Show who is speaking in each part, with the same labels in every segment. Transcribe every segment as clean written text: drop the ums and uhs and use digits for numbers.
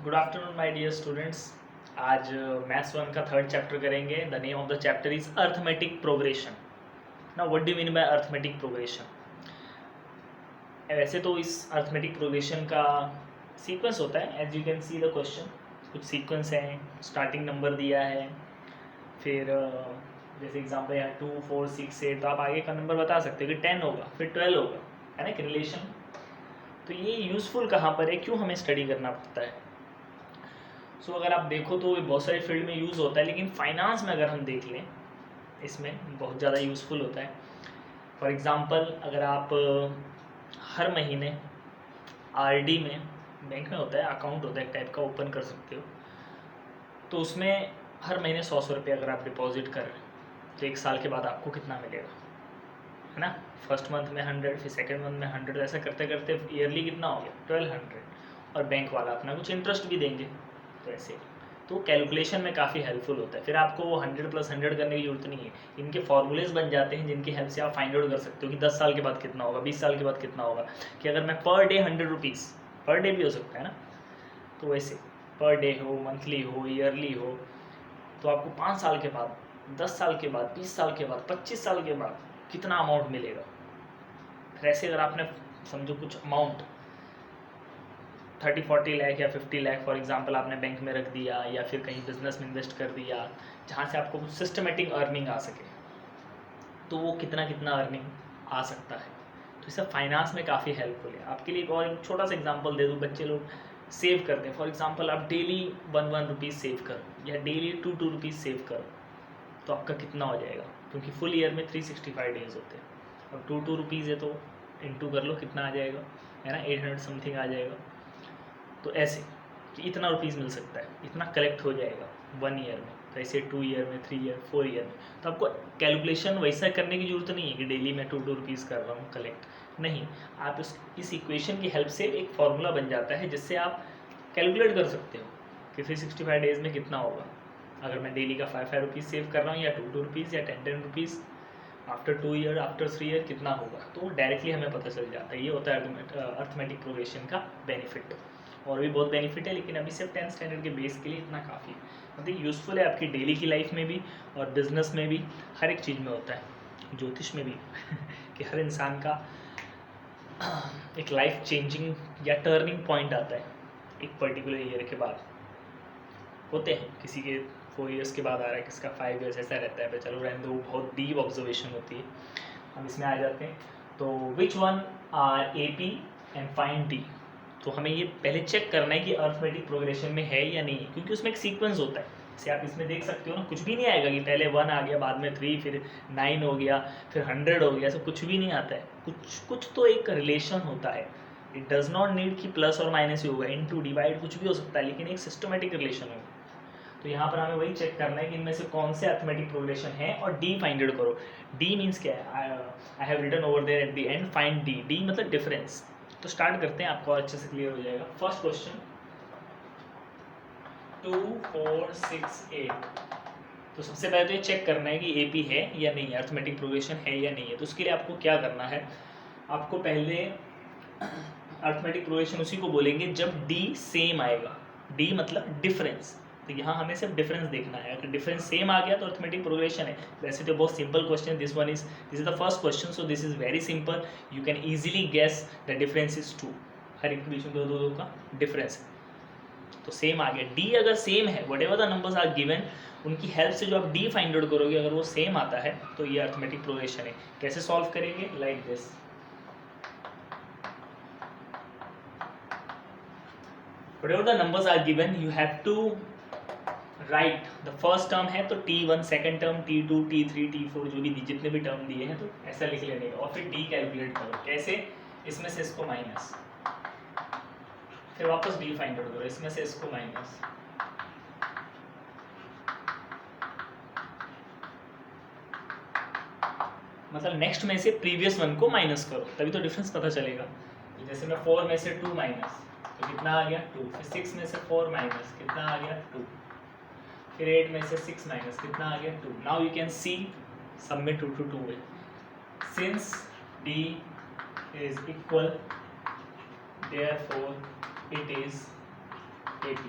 Speaker 1: Good afternoon my dear students. आज maths one का third chapter करेंगे। The name of the chapter is arithmetic progression. ना what do mean by arithmetic progression? वैसे तो इस arithmetic progression का sequence होता है, as you can see the question. कुछ सीक्वेंस है, स्टार्टिंग नंबर दिया है, फिर जैसे एग्जाम्पल यहाँ 2 4 6 8, तो आप आगे का नंबर बता सकते हो कि 10 होगा, फिर 12 होगा, है ना, एक रिलेशन। तो ये यूज़फुल कहाँ पर है, क्यों हमें स्टडी करना पड़ता है? सो अगर आप देखो तो ये बहुत सारे फील्ड में यूज़ होता है, लेकिन फाइनेंस में अगर हम देख लें, इसमें बहुत ज़्यादा यूज़फुल होता है। फॉर एग्ज़ाम्पल, अगर आप हर महीने आरडी में, बैंक में होता है, अकाउंट होता है एक टाइप का, ओपन कर सकते हो, तो उसमें हर महीने 100 रुपये अगर आप डिपॉजिट कर रहे हैं तो एक साल के बाद आपको कितना मिलेगा, है ना। फर्स्ट मंथ में 100, फिर सेकेंड मंथ में 100, ऐसा करते करते ईयरली कितना हो गया 1200। और बैंक वाला अपना कुछ इंटरेस्ट भी देंगे, तो ऐसे तो कैलकुलेशन में काफ़ी हेल्पफुल होता है। फिर आपको वो 100 + 100 करने की जरूरत नहीं है, इनके फॉर्मूलेज बन जाते हैं जिनकी हेल्प से आप फाइंड आउट कर सकते हो कि 10 साल के बाद कितना होगा, 20 साल के बाद कितना होगा। कि अगर मैं per day 100 rupees, per day भी हो सकता है ना, तो वैसे पर डे हो, मंथली हो, ईयरली हो, तो आपको 5 साल के बाद, 10 साल के बाद, 20 साल के बाद, 25 साल के बाद कितना अमाउंट मिलेगा। फिर ऐसे अगर आपने समझो कुछ अमाउंट 30-40 लाख या 50 लाख फॉर एग्जांपल आपने बैंक में रख दिया, या फिर कहीं बिजनेस में इन्वेस्ट कर दिया जहाँ से आपको कुछ सिस्टमेटिक अर्निंग आ सके, तो वो कितना कितना अर्निंग आ सकता है। तो ये सब फाइनेंस में काफ़ी हेल्पफुल है। आपके लिए एक और छोटा सा एग्जांपल दे दूँ, बच्चे लोग सेव करते हैं। फॉर एग्जांपल आप डेली 1 रुपीज़ सेव करो या डेली 2 रुपीज़ सेव करो, तो आपका कितना हो जाएगा, क्योंकि फुल ईयर में 365 डेज होते हैं। और 2 रुपीज़ है तो इंटू कर लो कितना आ जाएगा, है ना, 800 समथिंग आ जाएगा। तो ऐसे कि इतना रुपीज़ मिल सकता है, इतना कलेक्ट हो जाएगा 1 ईयर में, तो ऐसे 2 ईयर में, 3 ईयर, 4 ईयर में। तो आपको कैलकुलेशन वैसा करने की ज़रूरत नहीं है कि डेली मैं 2 रुपीज़ कर रहा हूँ कलेक्ट, नहीं। आप इस इक्वेशन की हेल्प से एक फार्मूला बन जाता है जिससे आप कैलकुलेट कर सकते हो कि 365 डेज़ में कितना होगा। अगर मैं डेली का 5 रुपीज़ सेव कर रहा हूँ, या 2 रुपीज़, या 10 rupees, after 2 year, after 3 year कितना होगा, तो डायरेक्टली हमें पता चल जाता है। ये होता है अर्थमेटिक प्रोग्रेशन का बेनिफिट। और भी बहुत बेनिफिट है, लेकिन अभी सिर्फ 10th स्टैंडर्ड के बेस के लिए इतना काफ़ी है। मतलब यूज़फुल है आपकी डेली की लाइफ में भी, और बिजनेस में भी, हर एक चीज़ में होता है, ज्योतिष में भी कि हर इंसान का एक लाइफ चेंजिंग या टर्निंग पॉइंट आता है एक पर्टिकुलर ईयर के बाद। होते हैं किसी के 4 इयर्स के बाद आ रहा है, किसका 5 इयर्स, ऐसा रहता है। पर चलो रहने दो, बहुत डीप ऑब्जर्वेशन होती है। हम इसमें आ जाते हैं। तो which one are A P and find D. तो हमें ये पहले चेक करना है कि अर्थमेटिक प्रोग्रेशन में है या नहीं है, क्योंकि उसमें एक सीक्वेंस होता है। जैसे आप इसमें देख सकते हो ना, कुछ भी नहीं आएगा कि पहले 1 आ गया, बाद में 3, फिर 9 हो गया, फिर 100 हो गया, ऐसा कुछ भी नहीं आता है। कुछ तो एक रिलेशन होता है। इट डज नॉट नीड कि प्लस और माइनस ही होगा, इनटू डिवाइड कुछ भी हो सकता है, लेकिन एक सिस्टमेटिक रिलेशन होगा। तो यहाँ पर हमें वही चेक करना है कि इनमें से कौन से अर्थमेटिक प्रोग्रेशन है, और डी फाइंड आउट करो। डी मीन्स क्या है, I have written over there at the end, find D. D मतलब डिफरेंस। तो स्टार्ट करते हैं, आपको अच्छे से क्लियर हो जाएगा। First question 2 4 6 8। तो सबसे पहले तो ये चेक करना है कि ए पी है या नहीं है, अर्थमेटिक प्रोग्रेशन है या नहीं है। तो उसके लिए आपको क्या करना है, आपको पहले अर्थमेटिक प्रोग्रेशन उसी को बोलेंगे जब डी सेम आएगा। डी मतलब डिफरेंस। तो यहाँ हमें सिर्फ डिफरेंस देखना है। अगर डिफरेंस सेम आ गया तो अर्थमेटिक प्रोग्रेशन है। वैसे तो बहुत simple question, this is the first question, so this is very simple, you can easily guess the difference is 2। हर एक के बीच में दो का डिफरेंस है, तो सेम आ गया। डी अगर सेम है, whatever the numbers are given, उनकी हेल्प से जो आप डी फाइंड आउट करोगे, अगर वो सेम आता है तो ये अर्थमेटिक प्रोग्रेशन है। कैसे सॉल्व करेंगे, like this. whatever the numbers are given, you have to write the first term है तो t1, second term t2, t3, t4, जो भी जितने भी टर्म दिए हैं तो ऐसा लिख लेने का, और फिर d कैलकुलेट करो। कैसे, इसमें से इसको माइनस, फिर वापस d फाइंड आउट करो, इसमें से इसको माइनस, मतलब नेक्स्ट में से प्रीवियस वन को माइनस करो, तभी तो डिफरेंस पता चलेगा। जैसे मैं 4 में से 2 माइनस, तो कितना आ गया 2, फिर 6 में से 4 माइनस, कितना आ गया 2, फिर 8 में से 6 माइनस, कितना आ गया 2। नाउ यू कैन सी सब में 2 to 2 है। Since d is equal, therefore it is AP।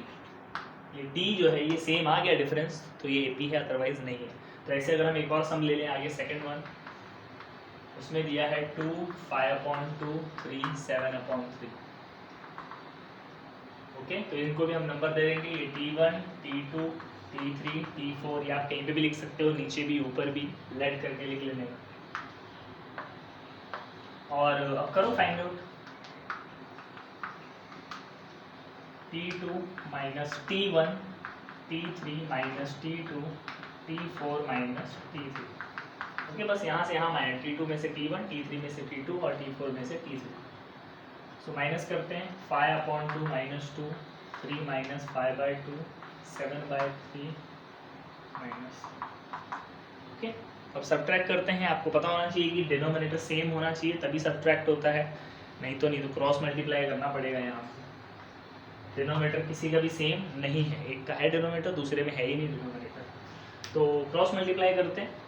Speaker 1: ये D जो है ये सेम आ गया डिफरेंस, तो ये AP है, अदरवाइज नहीं है। तो ऐसे अगर हम एक और सम ले लें आगे, सेकंड वन, उसमें दिया है 2, 5/2, 3, 7/3। ओके, तो इनको भी हम नंबर दे देंगे, ये T1, T2, T3, T4, या आप कहीं पे भी लिख सकते हो, नीचे भी ऊपर भी लेट करके लिख लेने का। और अब करो find out. T2 minus T1, T3 minus T2, T4 minus T3। Okay, बस यहाँ से यहाँ माइनस, T2 में से T1, T3 में से T2 और T4 में से T3। सो माइनस करते हैं, 5/2 माइनस 2, 3 माइनस 5/2, 7/3 माइनस। ओके, अब सब्ट्रैक्ट करते हैं। आपको पता होना चाहिए कि डिनोमिनेटर सेम होना चाहिए तभी सब्ट्रैक्ट होता है, नहीं तो क्रॉस मल्टीप्लाई करना पड़ेगा। यहाँ डिनोमिनेटर किसी का भी सेम नहीं है, एक का है डिनोमिनेटर, दूसरे में है ही नहीं डिनोमिनेटर, तो क्रॉस मल्टीप्लाई करते हैं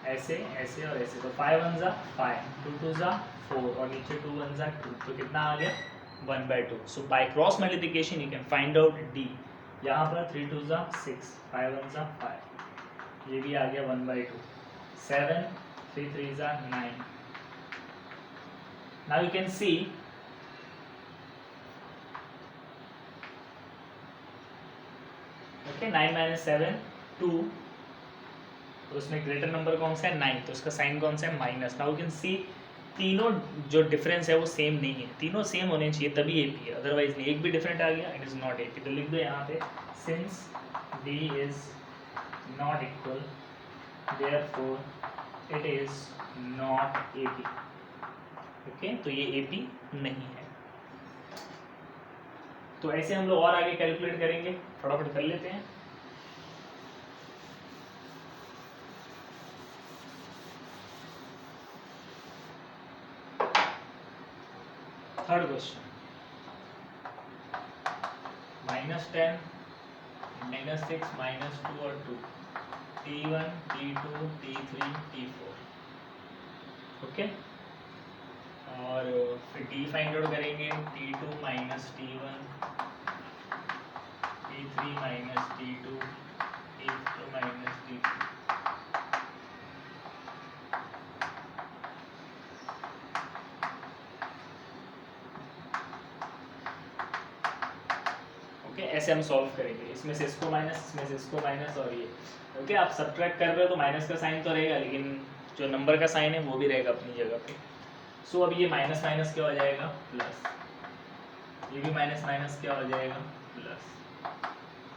Speaker 1: ऐसे ऐसे और ऐसे। तो 5 1 ज़ा 5, 2 2 ज़ा 4 और नीचे 2 1 ज़ा 2, तो कितना आ गया 1/2। So by cross multiplication you can find out D। यहाँ पर 3 2 ज़ा 6, 5 1 ज़ा 5, ये भी आ गया 1/2। 7, 3 3 ज़ा 9। Now you can C okay, 9 - 7 2, तो उसमें ग्रेटर नंबर कौन सा है 9, तो उसका साइन कौन सा है माइनस। नाउ यू कैन सी तीनों जो डिफरेंस है वो सेम नहीं है, तीनों सेम होने चाहिए तभी AP है, अदरवाइज नहीं। एक भी डिफरेंट आ गया इट इज़ नॉट AP। तो लिख दो यहाँ पे, since D is not equal therefore it is not AP। Okay, तो ये AP नहीं है। तो ऐसे हम लोग और आगे कैलकुलेट करेंगे, फटाफट कर लेते हैं। थर्ड क्वेश्चन, -10, -6, -2 और 2, T1, T2, T3, T4। Okay, और फिर D फाइंड आउट करेंगे, T2 minus T1, T3 minus T2, T4 minus T3। Okay, ऐसे हम सॉल्व करेंगे, इसमें से इसको माइनस, इसमें से इसको माइनस, और ये ओके। आप सब्ट्रैक्ट कर रहे हो तो माइनस का साइन तो रहेगा, लेकिन जो नंबर का साइन है वो भी रहेगा अपनी जगह पे। सो अब ये माइनस माइनस क्या हो जाएगा प्लस, ये भी माइनस माइनस क्या हो जाएगा प्लस,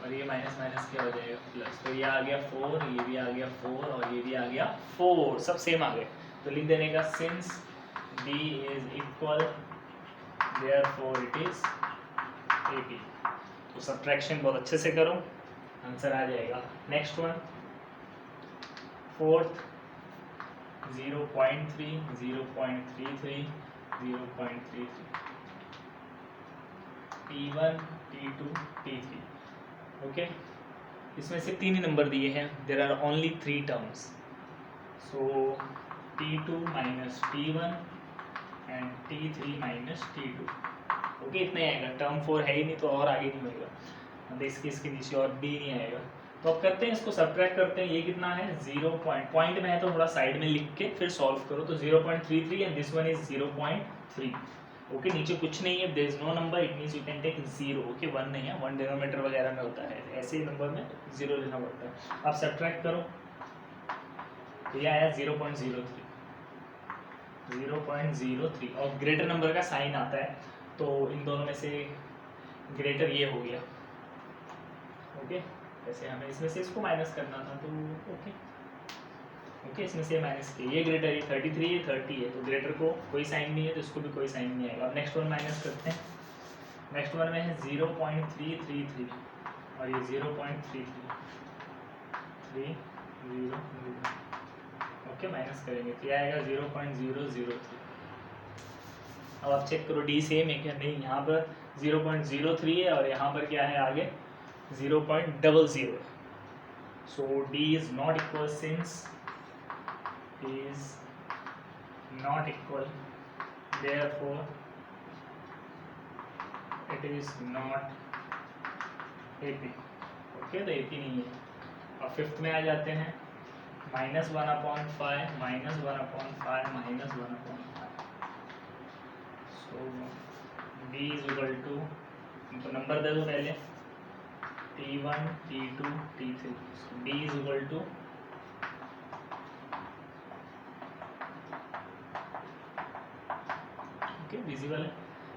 Speaker 1: और ये माइनस माइनस क्या हो जाएगा प्लस। तो ये आ गया 4, ये भी आ गया 4 और ये भी आ गया 4, सब सेम आ गए। तो लिख देने का, since D is equal therefore it is AP। तो सब्ट्रैक्शन बहुत अच्छे से करो, आंसर आ जाएगा। Next one, fourth, 0.3, 0.33, 0.33, T1, T2, T3। Okay, इसमें से 3 ही नंबर दिए हैं, there are only 3 terms. So T2 minus T1 and T3 minus T2। Okay, इतना ही आएगा, टर्म 4 है ही नहीं तो और आगे नहीं होगा, इसके नीचे और B नहीं आएगा। तो अब करते हैं इसको, सब्ट्रैक्ट करते हैं। ये कितना है 0 पॉइंट में है तो थोड़ा साइड में लिख के फिर सॉल्व करो। तो 0.33 and this one is 0.3। Okay, नीचे कुछ नहीं है, there is no number, it means you can take 0। Okay, 1 नहीं है, 1 डिनोमिनेटर वगैरह में होता है, ऐसे ही नंबर में 0 लेना पड़ता है। अब सब्ट्रैक्ट करो, तो ये आया 0.03, 0.03 और ग्रेटर नंबर का साइन आता है, तो इन दोनों में से ग्रेटर ये हो गया। ओके, जैसे हमें इसमें से इसको माइनस करना था, तो ओके इसमें से माइनस किया, ये ग्रेटर है, 33 है, 30 है, तो ग्रेटर को कोई साइन नहीं है तो इसको भी कोई साइन नहीं आएगा। अब नेक्स्ट वन माइनस करते हैं। नेक्स्ट वन में है 0.333 और ये 0.33। ओके, माइनस करेंगे तो ये आएगा 0.003। अब आप चेक करो D सेम है क्या, नहीं, यहाँ पर 0.03 है और यहाँ पर क्या है आगे 0.00। So D is not equal, since is not equal, therefore it is not AP। Okay, तो AP नहीं है। अब फिफ्थ में आ जाते हैं, -1/5 -1/5 -1/5। So B is equal to, इनको नंबर दे दो पहले, T1 T2 T3। B is equal to visible है,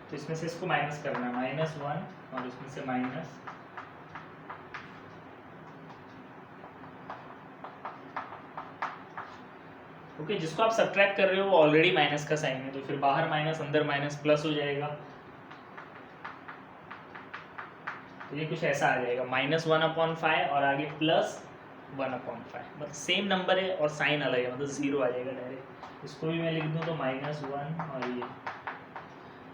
Speaker 1: तो इसमें से इसको माइनस करना है, -1 और इसमें से माइनस, ओके। जिसको आप सब्ट्रैक्ट कर रहे हो वो ऑलरेडी माइनस का साइन है, तो फिर बाहर माइनस अंदर माइनस प्लस हो जाएगा, तो ये कुछ ऐसा आ जाएगा, -1/5 और आगे +1/5, मतलब सेम नंबर है और साइन अलग है, मतलब 0 आ जाएगा डायरेक्ट। इसको भी मैं लिख दूँ तो -1 और ये,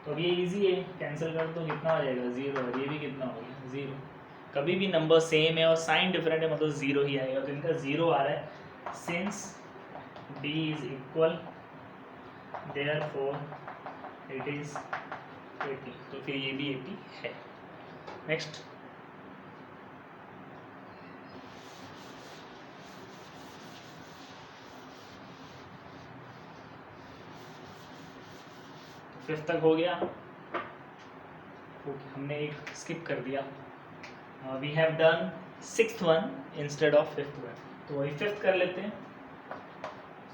Speaker 1: तो अब ये इजी है, कैंसिल कर दो, कितना हो जाएगा 0, और ये भी कितना हो गया 0। कभी भी नंबर सेम है और साइन डिफरेंट है मतलब 0 ही आएगा, तो इनका 0 आ रहा है। Since D is equal therefore it is 80, तो फिर ये भी 80 है। नेक्स्ट, फिफ्थ तक हो गया, हमने एक स्किप कर दिया। We have done sixth one instead of fifth one, तो वही फिफ्थ कर लेते हैं।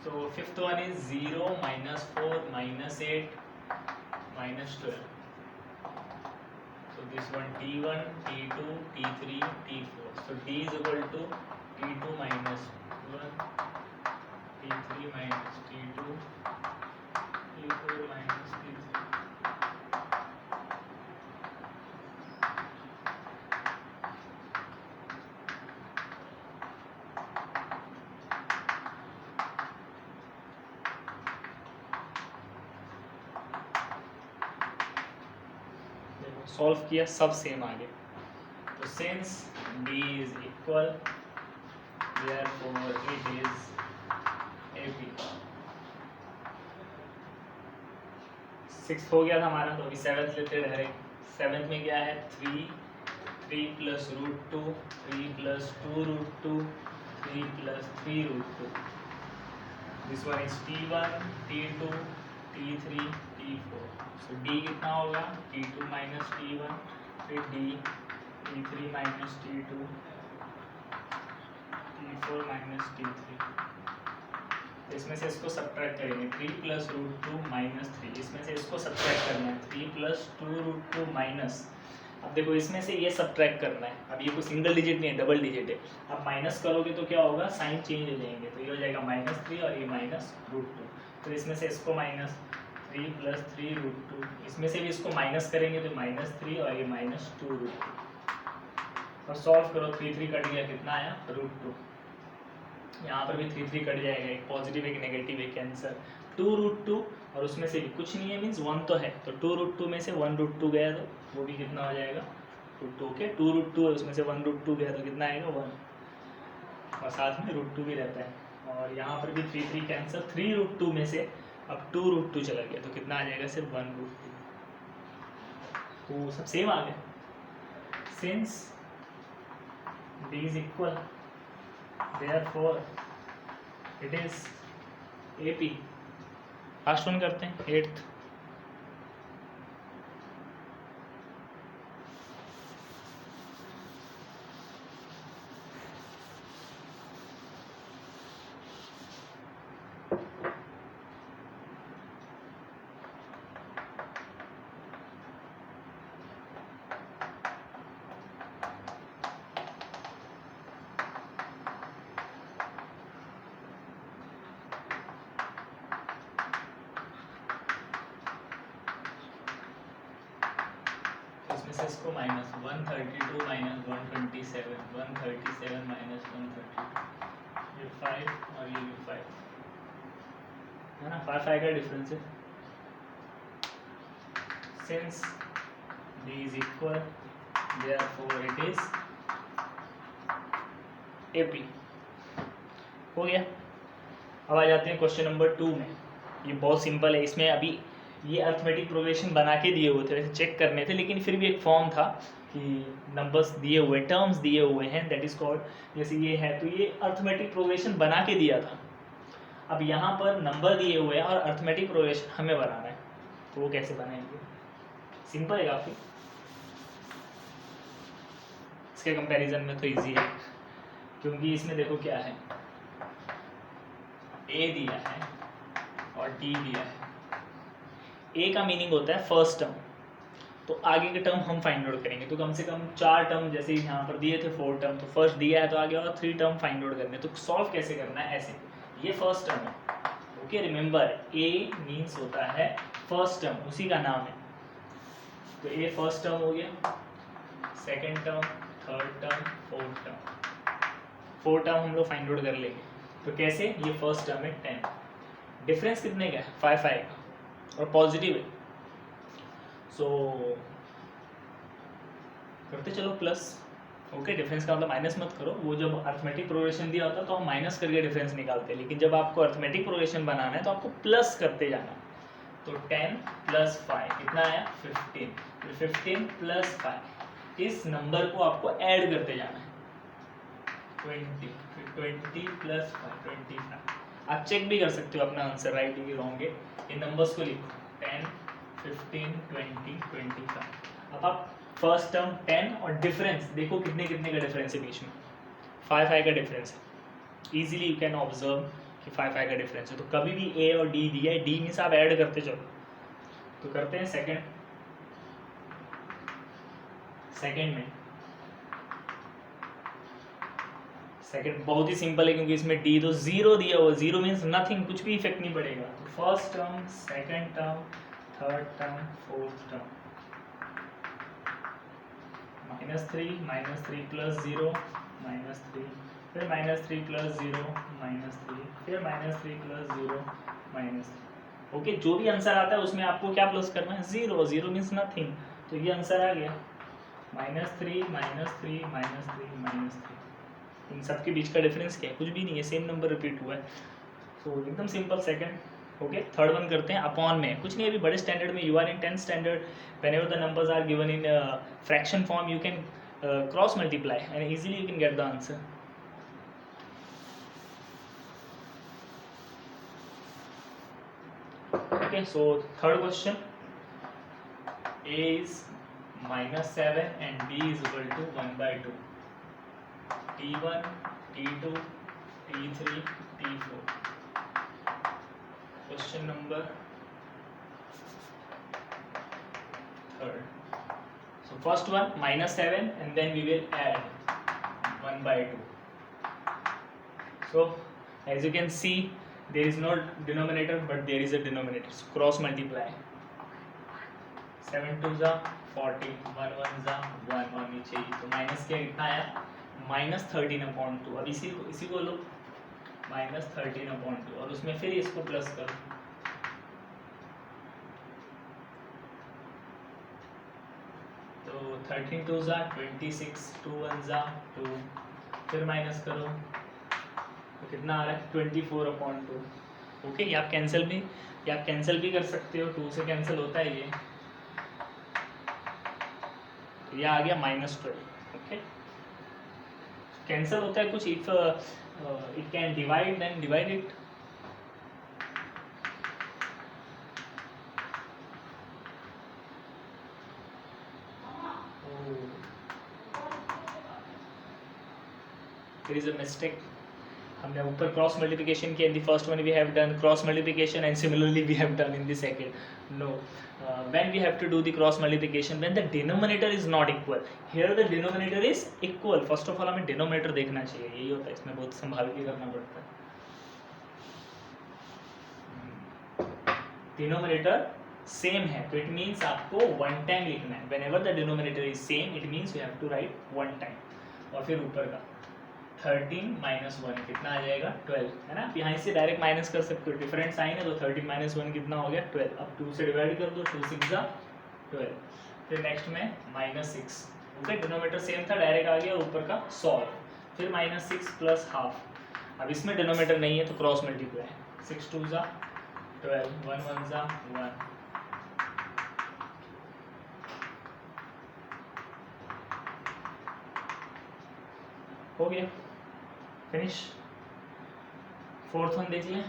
Speaker 1: So fifth one is 0 -4 -8 -12। So this one T1 T2 T3 T4, so D is equal to T2 minus 1 T3 minus T2 T4 minus T3। Solve किया, सब same आ गए, तो since D is equal therefore it is AP। Six हो गया था हमारा, तो अभी सेवन्थ लेते डायरेक्ट। सेवन्थ में क्या है, 3 + √2 3 + 2√2 3 + 3√2। This one is T1 T2 T3 T4। So D कितना होगा, T2 minus T1, फिर D T3 minus T2 T4 minus T3। इसमें से इसको सब्ट्रैक्ट करेंगे, 3 + √2 -3, इसमें से इसको सब्ट्रैक्ट करना है, 3 + 2√2 माइनस। अब देखो इसमें से ये सब्ट्रैक्ट करना है, अब ये कोई सिंगल डिजिट नहीं है, डबल डिजिट है। अब माइनस करोगे तो क्या होगा, साइन चेंज हो जाएंगे, तो ये हो जाएगा -3 और ये -√2। तो इसमें से इसको -3 + 3√2, इसमें से भी इसको माइनस करेंगे तो -3 और ये -2√2। और सॉल्व करो, 3 कट गया, कितना आया √2। यहाँ पर भी 3 कट जाएगा, एक पॉजिटिव एक नेगेटिव एक कैंसर, 2√2 और उसमें से भी कुछ नहीं है, मीन्स 1 तो है, तो 2√2 में से 1√2 गया तो वो भी कितना हो जाएगा √2। ओके, 2√2 है, उसमें से 1√2 गया तो कितना आएगा 1, और साथ में √2 भी रहता है। और यहाँ पर भी 3 कैंसर, 3√2 में से अब 2√2 चला गया तो कितना आ जाएगा, सिर्फ 1√2, तो सब सेम आ गया। Since D is equal therefore it is AP। Last one करते हैं, 8th। इसमें से इसको -132 -127 137 -132, ये 5 और ये भी 5 है ना, 5 का डिफरेंस है। Since D is equal therefore it is AP। हो गया। अब आ जाते हैं क्वेश्चन नंबर 2 में। ये बहुत सिंपल है, इसमें अभी ये अर्थमेटिक प्रोग्रेशन बना के दिए हुए थे, वैसे चेक करने थे, लेकिन फिर भी एक फॉर्म था कि नंबर्स दिए हुए, टर्म्स दिए हुए हैं, दैट इज कॉल्ड, जैसे ये है तो ये अर्थमेटिक प्रोग्रेशन बना के दिया था। अब यहाँ पर नंबर दिए हुए हैं और अर्थमेटिक प्रोग्रेशन हमें बनाना है, तो वो कैसे बनाएंगे? सिंपल है काफ़ी, इसके कंपैरिजन में तो इजी है, क्योंकि इसमें देखो क्या है, ए दिया है और डी दिया है। ए का मीनिंग होता है फर्स्ट टर्म, तो आगे के टर्म हम फाइंड आउट करेंगे, तो कम से कम 4 टर्म, जैसे यहाँ पर दिए थे 4 टर्म, तो फर्स्ट दिया है तो आगे और 3 टर्म फाइंड आउट करने, तो सॉल्व कैसे करना है? ऐसे, ये फर्स्ट टर्म है, ओके, रिमेंबर ए मीन्स होता है फर्स्ट टर्म, उसी का नाम है, तो ए फर्स्ट टर्म हो गया, second term, third term, fourth term, 4 term हम लोग फाइंड आउट कर लेंगे। तो कैसे? ये फर्स्ट टर्म है 10, डिफरेंस कितने का है? 5 आएगा और पॉजिटिव है, सो करते चलो प्लस, ओके, डिफरेंस का मतलब माइनस मत करो, वो जब अर्थमेटिक प्रोग्रेशन दिया होता है तो हम माइनस करके डिफरेंस निकालते हैं, लेकिन जब आपको अर्थमेटिक प्रोग्रेशन बनाना है तो आपको प्लस करते जाना है, तो 10 प्लस 5 कितना आया? 15, तो 15 प्लस 5, इस नंबर को आपको ऐड करते जाना है, 20, फिर 20 प्लस 5, 25। आप चेक भी कर सकते हो अपना आंसर राइट है कि रॉन्ग है, इन नंबर्स को लिखो, 10, 15, 20, 25। अब आप फर्स्ट टर्म 10 और डिफरेंस देखो कितने कितने का डिफरेंस है बीच में, 5 का डिफरेंस है, इजीली यू कैन ऑब्जर्व कि 5 का डिफरेंस है, तो कभी भी ए और डी दिया है, डी मीन्स आप ऐड करते चलो, तो करते हैं सेकंड में, सेकंड बहुत ही सिंपल है, क्योंकि इसमें डी तो जीरो दिया हुआ, जीरो मीन्स नथिंग, कुछ भी इफेक्ट नहीं पड़ेगा, तो first term, second term, third term, fourth term, -3 plus 0 -3, फिर -3 प्लस 0 -3, फिर -3 प्लस 0 -3, ओके, जो भी आंसर आता है उसमें आपको क्या प्लस करना है? 0, 0 मीन्स नथिंग, तो ये आंसर आ गया, -3 -3 -3 -3, इन सब के बीच का डिफरेंस क्या है? कुछ भी नहीं है, सेम नंबर रिपीट हुआ है, सो एकदम simple. Second, okay, third one करते हैं, अपॉन में कुछ नहीं, अभी बड़े स्टैंडर्ड में, you are in 10th standard, whenever the numbers are given in fraction form you can cross multiply and easily you can get the answer. Okay, so third question, a is -7 and b is equal to 1/2, t1, t2, t3, t4. Question number third. So first one -7 and then we will add 1/2. So as you can see there is no denominator but there is a denominator, so cross multiply, 7 2 40, 1 1 1 और नीचे ही, तो minus क्या कितना आया? -13/2। अब इसी को लो -13/2 और उसमें फिर इसको प्लस करो, तो 13 2 26, 2 1 2, फिर माइनस करो तो कितना आ रहा है? 24/2। ओके, ये आप कैंसिल भी कर सकते हो, 2 से कैंसिल होता है ये आ गया -12। ओके, कैंसिल होता है कुछ, if it can divide then divide it, there is a mistake, हमने ऊपर क्रॉस मल्टीप्लिकेशन किया, in the first one we have done cross multiplication and similarly we have done in the second, no, when we have to do the cross multiplication when the denominator is not equal, here the denominator is equal, first of all हमें denominator देखना चाहिए, यही होता है, इसमें बहुत संभाल के करना पड़ता है, denominator सेम है तो इट मीन्स आपको वन टाइम लिखना है, whenever the denominator is same it means you have to write one time, और फिर ऊपर का 13 - 1 कितना आ जाएगा? 12, है ना, यहाँ से डायरेक्ट माइनस कर सकते हो, डिफरेंट साइन है तो 13 - 1 कितना हो गया? 12, अब 2 से डिवाइड कर दो, 2 6 12, फिर नेक्स्ट में -6, ओके, डिनोमीटर सेम था, डायरेक्ट आ गया ऊपर का सॉल्व, फिर -6 प्लस हाफ, अब इसमें डिनोमीटर नहीं है तो क्रॉस मल्टीप्लाई, 6 2 12, 1 1 1, हो गया, फिनिश। फोर्थ वन देख लें।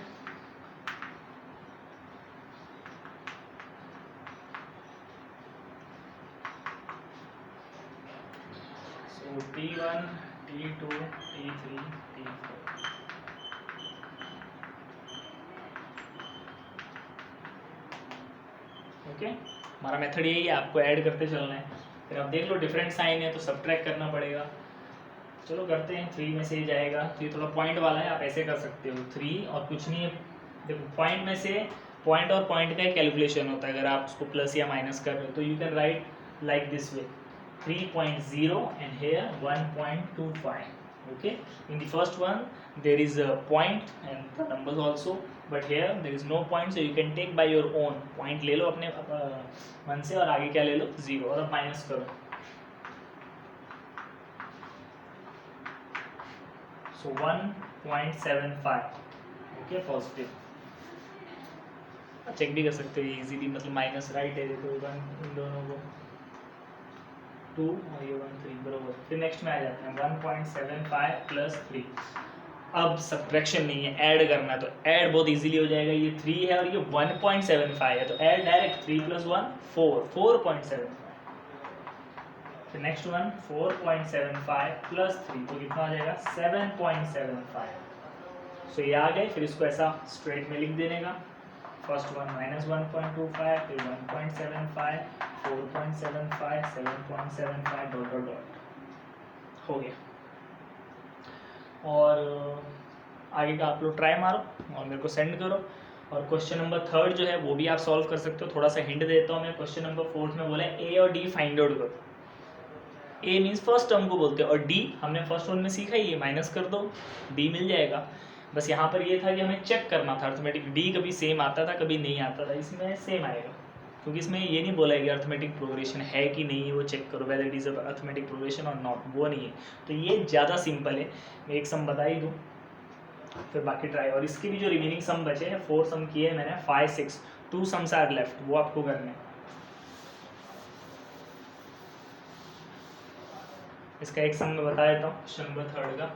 Speaker 1: सो T1, T2, T3, T4। Okay, हमारा मेथड यही है, आपको ऐड करते चलना है। फिर आप देख लो डिफरेंट साइन है तो सबट्रैक्ट करना पड़ेगा। चलो करते हैं, 3 में से ही जाएगा। तो ये थोड़ा पॉइंट वाला है, आप ऐसे कर सकते हो 3 और कुछ नहीं है। देखो पॉइंट में से पॉइंट और पॉइंट का कैलकुलेशन होता है, अगर आप उसको प्लस या माइनस कर रहे हो तो you can write like this way 3.0 and here 1.25. Okay, in the first one there is a point and the numbers also, but here there is no point, so you can take by your own point ले लो अपने मन से और आगे क्या ले लो 0 और अब माइनस करो। So 1.75 okay positive. चेक भी कर सकते हो इजीली, मतलब माइनस राइट है देखो इन दोनों को 2 और ये 1 3 बराबर। फिर नेक्स्ट में आ जाते हैं 1.75 प्लस 3। अब सब्ट्रैक्शन नहीं है, ऐड करना है, तो ऐड बहुत इजीली हो जाएगा। ये 3 है और ये 1.75 है, तो ऐड डायरेक्ट 3 + 1 4 4.75। फिर नेक्स्ट वन 4.75 प्लस 3 तो कितना आ जाएगा 7.75। सो ये आ गए। फिर इसको ऐसा स्ट्रेट में लिख देने का, फर्स्ट वन -1.25, फिर 1.75, 4.75, 7.75 डॉट डॉट डॉट हो गया। और आगे का आप लोग ट्राई मारो और मेरे को सेंड करो। और क्वेश्चन नंबर 3 जो है वो भी आप सॉल्व कर सकते हो। थोड़ा सा हिंट देता हूँ मैं। क्वेश्चन नंबर 4 में बोला है ए और डी फाइंड आउट करो। ए मीन्स फर्स्ट टर्म को बोलते हैं और डी हमने फर्स्ट वन में सीखा ही है, माइनस कर दो डी मिल जाएगा। बस यहाँ पर ये था कि हमें चेक करना था अर्थमेटिक डी कभी सेम आता था कभी नहीं आता था, इसमें सेम आएगा क्योंकि इसमें ये नहीं बोला है कि अर्थमेटिक प्रोग्रेशन है कि नहीं है, वो चेक करो whether it is arithmetic progression और नॉट, वो नहीं है। तो ये ज़्यादा सिंपल है, मैं एक सम बता ही दूँ फिर बाकी ट्राई। और इसकी भी जो रिमेनिंग सम बचे हैं 4 सम किए मैंने, 5 6 2 सम्स आर लेफ्ट, वो आपको करने हैं। इसका एक सम मैं बता देता हूँ क्वेश्चन नंबर 3 का।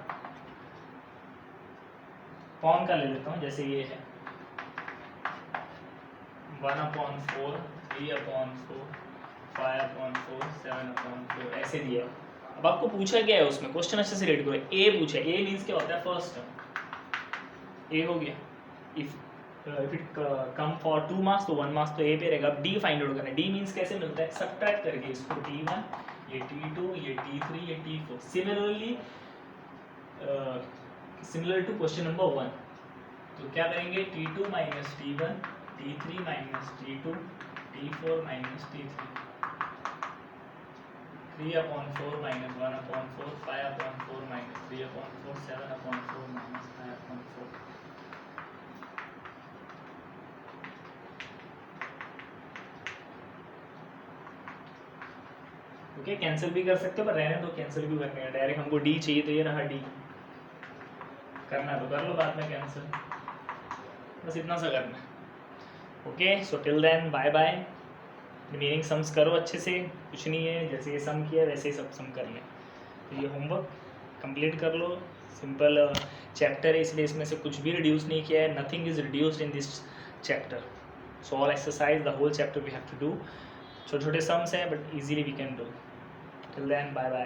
Speaker 1: पॉन का ले लेता हूँ, जैसे ये है 1/4 3/4 5/4 7/4 ऐसे दिया है। अब आपको पूछा क्या है उसमें, क्वेश्चन अच्छे से रीड करो। ए पूछा है, ए मीन्स क्या होता है फर्स्ट टर्म, ए हो गया। If it come for 2 marks तो 1 मार्क्स तो ए पे रहेगा। अब डी फाइंड आउट करना है। डी मीन्स कैसे मिलता है, सब्ट्रैक्ट करके इसको T1 ये T2 ये T3 ये T4 similarly similar to question number 1। तो क्या करेंगे T2 - T1 T3 - T2 T4 - T3 3/4 - 1/4 5/4 - 3/4 7/4 - 5/4। Okay cancel भी कर सकते हो पर रहने दो, कैंसिल भी करने का डायरेक्ट हमको डी चाहिए तो ये रहा डी। करना तो कर लो बाद में कैंसिल, बस इतना सा करना है। Okay so till then bye bye. Remaining sums करो अच्छे से, कुछ नहीं है जैसे ये सम किया वैसे ही सब सम कर लें। तो ये होमवर्क कंप्लीट कर लो, सिंपल चैप्टर है इसलिए इसमें से कुछ भी रिड्यूस नहीं किया है, nothing is reduced in this chapter. So all exercise the whole chapter we have to do. छोटे छोटे सम्स हैं but easily we can do. Till then bye bye.